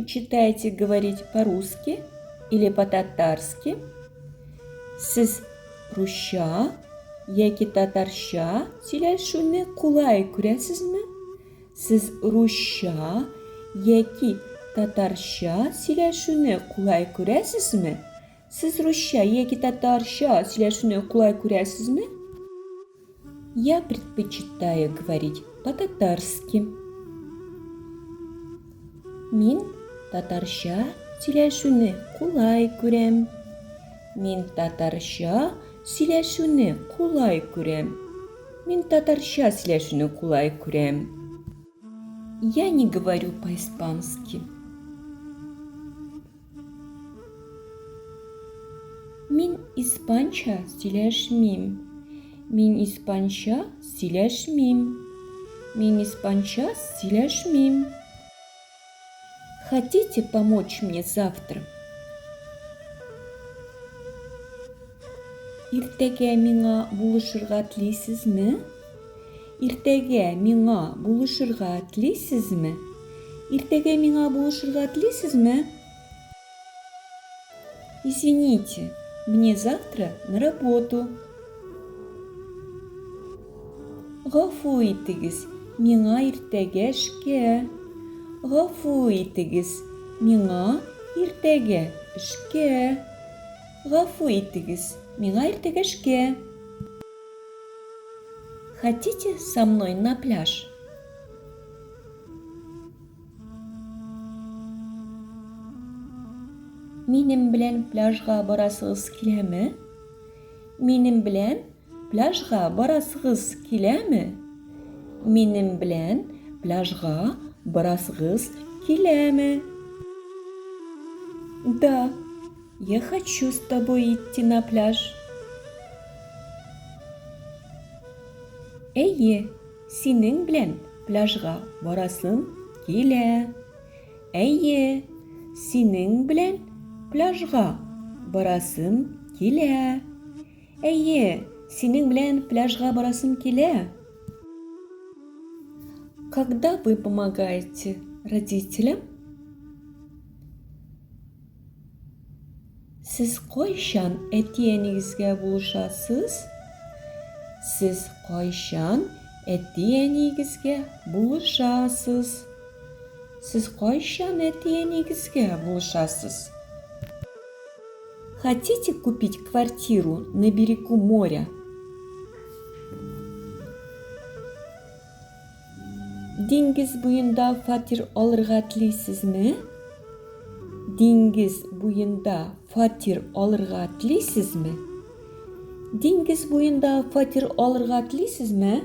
предпочитаете говорить по-русски или по-татарски? Сіз русша яки татарша сөйлесуні кулай көресізме? Сіз русша яки татарша сөйлесуні кулай көресізме? Сіз русша яки татарша сөйлесуні кулай көресізме? Я предпочитаю говорить по-татарски. Мен татарша сөйлесуні кулай көрем. Мен татарша сөйлесуні кулай көрем. Мен татарша сөйлесуні кулай көрем. Я не говорю по-испански. Мен испанша сөйлешмейм. Мен испанша сөйлешмейм. Мен испанша сөйлешмейм. Хотите помочь мне завтра? Иртеге миңа булышырга телисезме? Иртеге миңа булышырга телисезме? Иртеге миңа булышырга телисезме? Извините, мне завтра на работу. Гафу итегез, миңа иртеге эшкә. Гафу итегез, миңа иртеге эшкә. Гафу итегез, миңа иртеге эшкә. Хотите со мной на пляж? Минем белән пляжга барасыгыз киләме? Минем белән пляжга барасыгыз киләме? Минем белән пляжга барасыгыз киләме? Да, я хочу с тобой идти на пляж. Әйе, синең белән пляжга барасым килә. Әйе, синең белән пляжга барасым килә. Әйе, синең белән пляжга барасым килә. Когда вы помогаете родителям? Сіз кайчан әти-әнигезгә булышасыз? Сіз кайчан әти-әнигезгә булышасыз? Сіз кайчан әти-әнигезгә булышасыз? Хотите купить квартиру на берегу моря? Диңгез буенда фатир алырга телисезме? Диңгез буенда фатир алырга телисезме? Диңгез буенда фатир алырга телисезме?